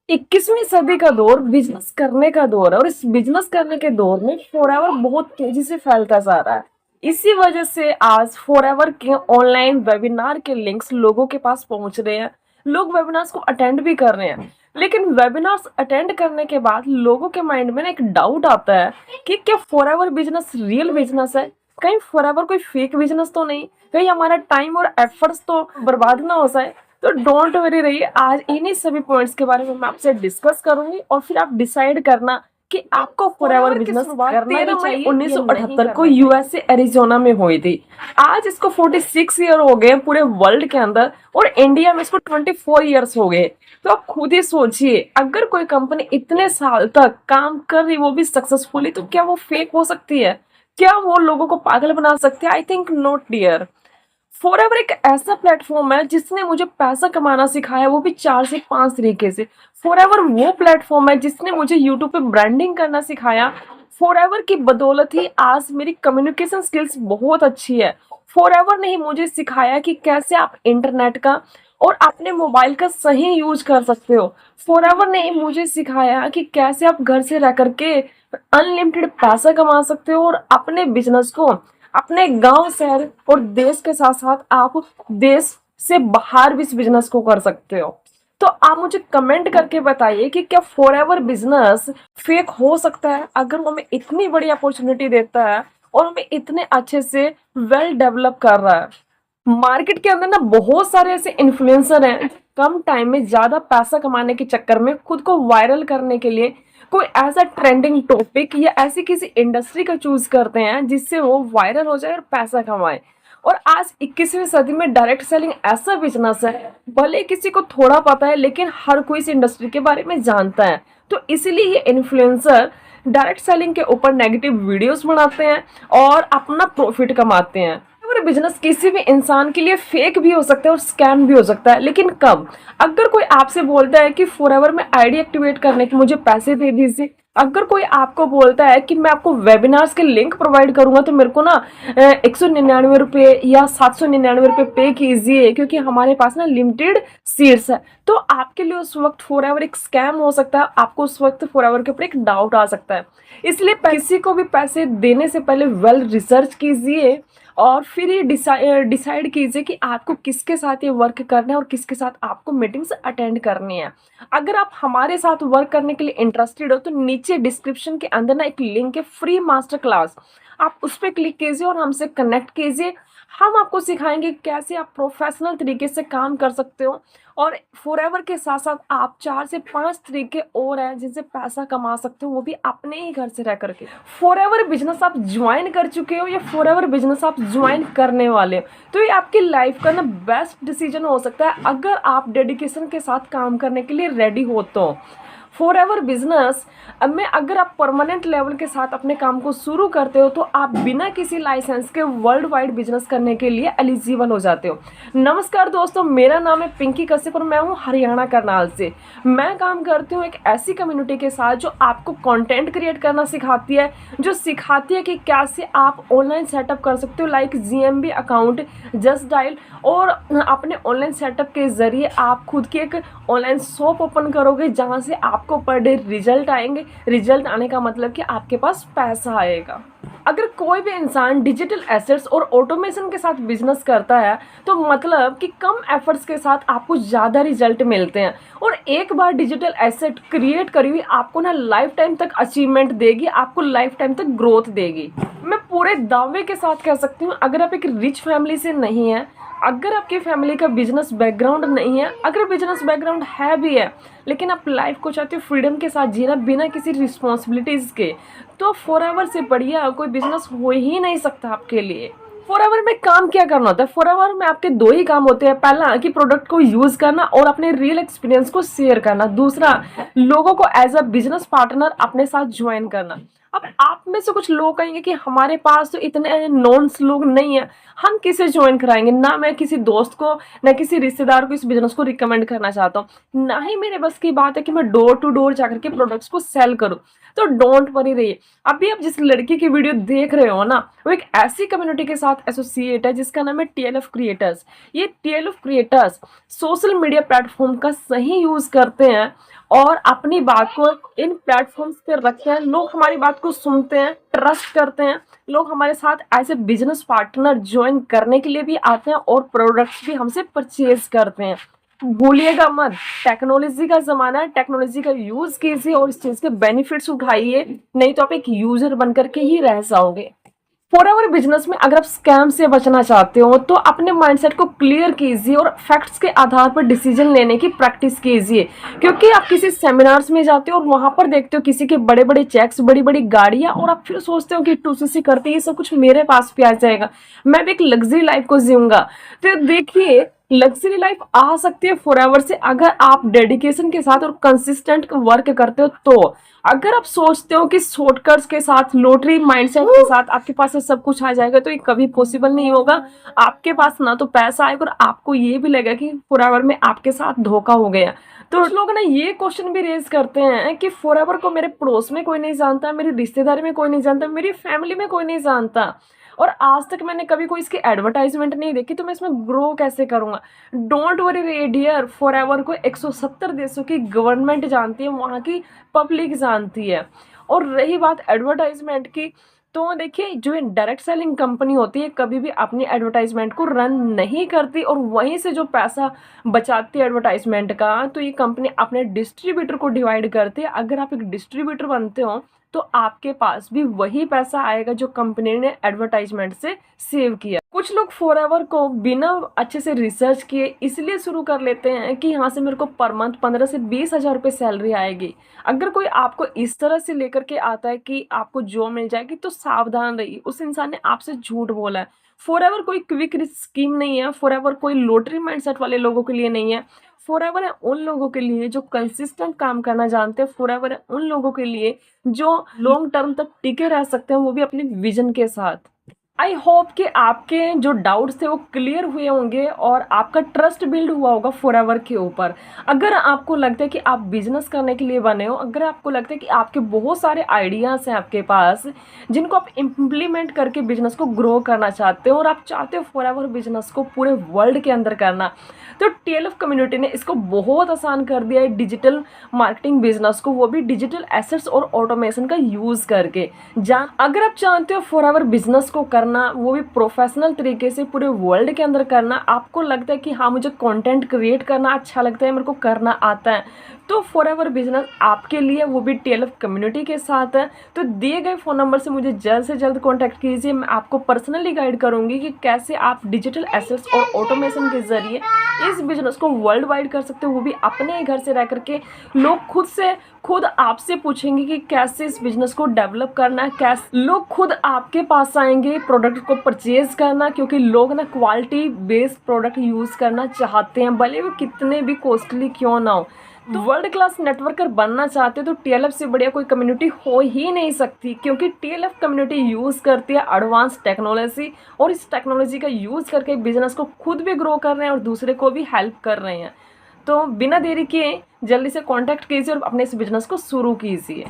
21वीं सदी का दौर बिजनेस करने का दौर है और इस बिजनेस करने के दौर में फॉरएवर बहुत तेजी से फैलता जा रहा है। इसी वजह से आज फॉरएवर के ऑनलाइन वेबिनार के लिंक्स लोगों के पास पहुंच रहे हैं। लोग वेबिनार्स को अटेंड भी कर रहे हैं, लेकिन वेबिनार्स अटेंड करने के बाद लोगों के माइंड में ना एक डाउट आता है कि क्या फॉरएवर बिजनेस रियल बिजनेस है? कहीं फॉरएवर कोई फेक बिजनेस तो नहीं? कहीं हमारा टाइम और एफर्ट्स तो बर्बाद ना हो जाए? तो डोंट वरी रहिए, आज इन्हीं सभी पॉइंट्स के बारे में मैं आपसे डिस्कस करूंगी और फिर आप डिसाइड करना कि आपको फॉरएवर बिजनेस करना ही चाहिए। 1978 को यूएसए एरिजोना में हुई थी। आज इसको 46 ईयर हो गए पूरे वर्ल्ड के अंदर और इंडिया में इसको 24 ईयर्स हो गए। तो आप खुद ही सोचिए, अगर कोई कंपनी इतने साल तक काम कर रही, वो भी सक्सेसफुली, तो क्या वो फेक हो सकती है? क्या वो लोगों को पागल बना सकती है? I think not dear. Forever एक ऐसा प्लेटफॉर्म है जिसने मुझे पैसा कमाना सिखाया, वो भी 4 से 5 तरीके से। फॉरएवर वो प्लेटफॉर्म है जिसने मुझे यूट्यूब पे ब्रांडिंग करना सिखाया। फॉरएवर की बदौलत ही आज मेरी कम्युनिकेशन स्किल्स बहुत अच्छी है। फॉरएवर ने ही मुझे सिखाया कि कैसे आप इंटरनेट का और अपने मोबाइल का सही यूज कर सकते हो। फॉरएवर ने ही मुझे सिखाया कि कैसे आप घर से रह करके अनलिमिटेड पैसा कमा सकते हो और अपने बिजनेस को अपने गांव, शहर और देश के साथ साथ आप देश से बाहर भी इस बिजनेस को कर सकते हो। तो आप मुझे कमेंट करके बताइए कि क्या फॉरएवर बिजनेस फेक हो सकता है अगर वो हमें इतनी बड़ी अपॉर्चुनिटी देता है और हमें इतने अच्छे से वेल डेवलप कर रहा है। मार्केट के अंदर ना बहुत सारे ऐसे इन्फ्लुएंसर हैं, कम टाइम में ज्यादा पैसा कमाने के चक्कर में खुद को वायरल करने के लिए कोई ऐसा ट्रेंडिंग टॉपिक या ऐसी किसी इंडस्ट्री का चूज करते हैं जिससे वो वायरल हो जाए और पैसा कमाए। और आज 21वीं सदी में डायरेक्ट सेलिंग ऐसा बिजनेस है, भले किसी को थोड़ा पता है लेकिन हर कोई इस इंडस्ट्री के बारे में जानता है। तो इसीलिए ये इन्फ्लुएंसर डायरेक्ट सेलिंग के ऊपर नेगेटिव वीडियोस बनाते हैं और अपना प्रॉफिट कमाते हैं। अगर बिजनेस किसी भी इंसान के लिए फेक भी हो सकता है और स्कैम भी हो सकता है, लेकिन कब? अगर कोई आपसे बोलता है कि फॉरएवर में आईडी एक्टिवेट करने के मुझे पैसे दे दीजिए, अगर कोई आपको बोलता है कि मैं आपको वेबिनार्स के लिंक प्रोवाइड करूंगा तो मेरे को ना 199 रुपये या 799 रुपये पे कीजिए क्योंकि हमारे पास ना लिमिटेड सीट्स है, तो आपके लिए उस वक्त फॉरएवर एक स्कैम हो सकता है। आपको उस वक्त फॉरएवर के ऊपर एक डाउट आ सकता है। इसलिए किसी को भी पैसे देने से पहले वेल रिसर्च कीजिए और फिर ये डिसाइड कीजिए कि आपको किसके साथ ये वर्क करना है और किसके साथ आपको मीटिंग्स अटेंड करनी है। अगर आप हमारे साथ वर्क करने के लिए इंटरेस्टेड हो तो नीचे डिस्क्रिप्शन के अंदर ना एक लिंक है, फ्री मास्टर क्लास, आप उस पर क्लिक कीजिए और हमसे कनेक्ट कीजिए। हम आपको सिखाएंगे कैसे आप प्रोफेशनल तरीके से काम कर सकते हो और फॉरएवर के साथ साथ आप 4 से 5 तरीके और हैं जिनसे पैसा कमा सकते हो, वो भी अपने ही घर से रह करके। फॉरएवर बिजनेस आप ज्वाइन कर चुके हो या फॉरएवर बिजनेस आप ज्वाइन करने वाले हो, तो ये आपकी लाइफ का ना बेस्ट डिसीजन हो सकता है अगर आप डेडिकेशन के साथ काम करने के लिए रेडी हो तो। फॉरएवर बिजनेस में अगर आप परमानेंट लेवल के साथ अपने काम को शुरू करते हो तो आप बिना किसी लाइसेंस के वर्ल्ड वाइड बिजनेस करने के लिए एलिजिबल हो जाते हो। नमस्कार दोस्तों, मेरा नाम है पिंकी कश्यप और मैं हूँ हरियाणा करनाल से। मैं काम करती हूँ एक ऐसी कम्युनिटी के साथ जो आपको कंटेंट क्रिएट करना सिखाती है, जो सिखाती है कि कैसे आप ऑनलाइन सेटअप कर सकते हो like GMB account, just dial, और अपने ऑनलाइन सेटअप के जरिए आप खुद की एक ऑनलाइन शॉप ओपन करोगे जहाँ से आपको पर डे रिजल्ट आएंगे। रिजल्ट आने का मतलब कि आपके पास पैसा आएगा। अगर कोई भी इंसान डिजिटल एसेट्स और ऑटोमेशन के साथ बिजनेस करता है तो मतलब कि कम एफर्ट्स के साथ आपको ज़्यादा रिजल्ट मिलते हैं और एक बार डिजिटल एसेट क्रिएट करी हुई आपको ना लाइफ टाइम तक अचीवमेंट देगी, आपको लाइफ टाइम तक ग्रोथ देगी। मैं पूरे दावे के साथ कह सकती हूँ, अगर आप एक रिच फैमिली से नहीं है, अगर आपकी फैमिली का बिजनेस बैकग्राउंड नहीं है, अगर बिजनेस बैकग्राउंड है भी है लेकिन आप लाइफ को चाहते हो फ्रीडम के साथ जीना बिना किसी रिस्पॉन्सिबिलिटीज़ के, तो फॉरएवर से बढ़िया कोई बिजनेस हो ही नहीं सकता आपके लिए। फॉरएवर में काम क्या करना होता है? फॉरएवर में आपके 2 ही काम होते हैं। पहला कि प्रोडक्ट को यूज करना और अपने रियल एक्सपीरियंस को शेयर करना। दूसरा, लोगों को एज अ बिजनेस पार्टनर अपने साथ ज्वाइन करना। अब आप में से कुछ लोग कहेंगे कि हमारे पास तो इतने नॉन्स लोग नहीं है, हम किसे ज्वाइन कराएंगे। ना मैं किसी दोस्त को, ना किसी रिश्तेदार को इस बिजनेस को रिकमेंड करना चाहता हूँ, ना ही मेरे बस की बात है कि मैं डोर टू डोर जाकर के प्रोडक्ट्स को सेल करूँ। तो डोंट वरी रहिए। अभी आप जिस लड़की की वीडियो देख रहे हो ना, वो एक ऐसी कम्युनिटी के साथ एसोसिएट है जिसका नाम है टीएलएफ क्रिएटर्स। ये TLF creators social media platform का सही यूज करते हैं और अपनी बात को इन प्लेटफॉर्म्स पे रखते हैं। लोग हमारी बात को सुनते हैं, ट्रस्ट करते हैं। लोग हमारे साथ as a business partner join करने के लिए भी आते हैं और प्रोडक्ट्स भी हमसे परचेज करते हैं। भूलिएगा मत, टेक्नोलॉजी का जमाना है, टेक्नोलॉजी का यूज कीजिए और इस चीज के बेनिफिट्स उठाइए, नहीं तो आप एक यूजर बन करके ही रह जाओगे। फॉरएवर बिजनेस में अगर आप स्कैम से बचना चाहते हो तो अपने माइंडसेट को क्लियर कीजिए और फैक्ट्स के आधार पर डिसीजन लेने की प्रैक्टिस कीजिए। क्योंकि आप किसी सेमिनार्स में जाते हो और वहां पर देखते हो किसी के बड़े बड़े चेक्स, बड़ी बड़ी गाड़ियां, और आप फिर सोचते हो कि टूसीसी करते ये सब कुछ मेरे पास भी आ जाएगा, मैं भी एक लग्जरी लाइफ को जीऊंगा। तो देखिए, लग्जरी लाइफ आ सकती है फॉरएवर से अगर आप डेडिकेशन के साथ और कंसिस्टेंट वर्क करते हो। तो अगर आप सोचते हो कि शॉर्टकट्स के साथ, लॉटरी माइंडसेट के साथ आपके पास से सब कुछ आ जाएगा, तो ये कभी पॉसिबल नहीं होगा। आपके पास ना तो पैसा आएगा और आपको ये भी लगेगा कि फॉरएवर में आपके साथ धोखा हो गया। तो लोग ना ये क्वेश्चन भी रेज करते हैं कि फॉरएवर को मेरे पड़ोस में कोई नहीं जानता, मेरी रिश्तेदारी में कोई नहीं जानता, मेरी फैमिली में कोई नहीं जानता, और आज तक मैंने कभी कोई इसकी एडवर्टाइजमेंट नहीं देखी, तो मैं इसमें ग्रो कैसे करूंगा। डोंट वरी डियर, फॉरएवर को 170 देशों की गवर्नमेंट जानती है, वहाँ की पब्लिक जानती है। और रही बात एडवर्टाइजमेंट की, तो देखिए, जो डायरेक्ट सेलिंग कंपनी होती है कभी भी अपनी एडवर्टाइजमेंट को रन नहीं करती और वहीं से जो पैसा बचाती है एडवर्टाइजमेंट का, तो ये कंपनी अपने डिस्ट्रीब्यूटर को डिवाइड करती है। अगर आप एक डिस्ट्रीब्यूटर बनते हो तो आपके पास भी वही पैसा आएगा जो कंपनी ने एडवर्टाइजमेंट से सेव किया। कुछ लोग फॉरएवर को बिना अच्छे से रिसर्च किए इसलिए शुरू कर लेते हैं कि यहाँ से मेरे को पर मंथ 15 से 20 हजार रुपये सैलरी आएगी। अगर कोई आपको इस तरह से लेकर के आता है कि आपको जॉब मिल जाएगी, तो सावधान रहिए, उस इंसान ने आपसे झूठ बोला है। फॉरएवर कोई क्विक स्कीम नहीं है, फॉरएवर कोई लॉटरी माइंडसेट वाले लोगों के लिए नहीं है। फॉरएवर है उन लोगों के लिए जो कंसिस्टेंट काम करना जानते हैं। फॉरएवर है उन लोगों के लिए जो लॉन्ग टर्म तक टिके रह सकते हैं, वो भी अपने विजन के साथ। आई होप कि आपके जो डाउट्स थे वो क्लियर हुए होंगे और आपका ट्रस्ट बिल्ड हुआ होगा फॉरएवर के ऊपर। अगर आपको लगता है कि आप बिजनेस करने के लिए बने हो, अगर आपको लगता है कि आपके बहुत सारे आइडियाज़ हैं आपके पास जिनको आप इम्प्लीमेंट करके बिजनेस को ग्रो करना चाहते हो और आप चाहते हो फॉरएवर बिजनेस को पूरे वर्ल्ड के अंदर करना, तो टीएलएफ कम्युनिटी ने इसको बहुत आसान कर दिया है डिजिटल मार्केटिंग बिजनेस को, वो भी डिजिटल एसेट्स और ऑटोमेशन का यूज़ करके। अगर आप चाहते हो फॉरएवर बिजनेस को करना, वो भी प्रोफेशनल तरीके से पूरे वर्ल्ड के अंदर करना, आपको लगता है कि हाँ मुझे कंटेंट क्रिएट करना अच्छा लगता है, मेरे को करना आता है, तो फॉरएवर बिजनेस आपके लिए, वो भी टीएलएफ कम्युनिटी के साथ है। तो दिए गए फ़ोन नंबर से मुझे जल्द से जल्द कॉन्टैक्ट कीजिए। मैं आपको पर्सनली गाइड करूंगी कि कैसे आप डिजिटल एसेट्स और ऑटोमेशन के जरिए इस बिजनेस को वर्ल्ड वाइड कर सकते हो, वो भी अपने घर से रह करके। लोग खुद आपसे पूछेंगे कि कैसे इस बिजनेस को डेवलप करना है, कैसे लोग खुद आपके पास आएंगे प्रोडक्ट को परचेज करना, क्योंकि लोग ना क्वालिटी बेस्ड प्रोडक्ट यूज़ करना चाहते हैं, भले वो कितने भी कॉस्टली क्यों ना हो। तो वर्ल्ड क्लास नेटवर्कर बनना चाहते हो तो टीएलएफ से बढ़िया कोई कम्युनिटी हो ही नहीं सकती, क्योंकि टीएलएफ कम्युनिटी यूज़ करती है एडवांस टेक्नोलॉजी, और इस टेक्नोलॉजी का यूज़ करके बिजनेस को खुद भी ग्रो कर रहे हैं और दूसरे को भी हेल्प कर रहे हैं। तो बिना देरी किए जल्दी से कांटेक्ट कीजिए और अपने इस बिजनेस को शुरू कीजिए।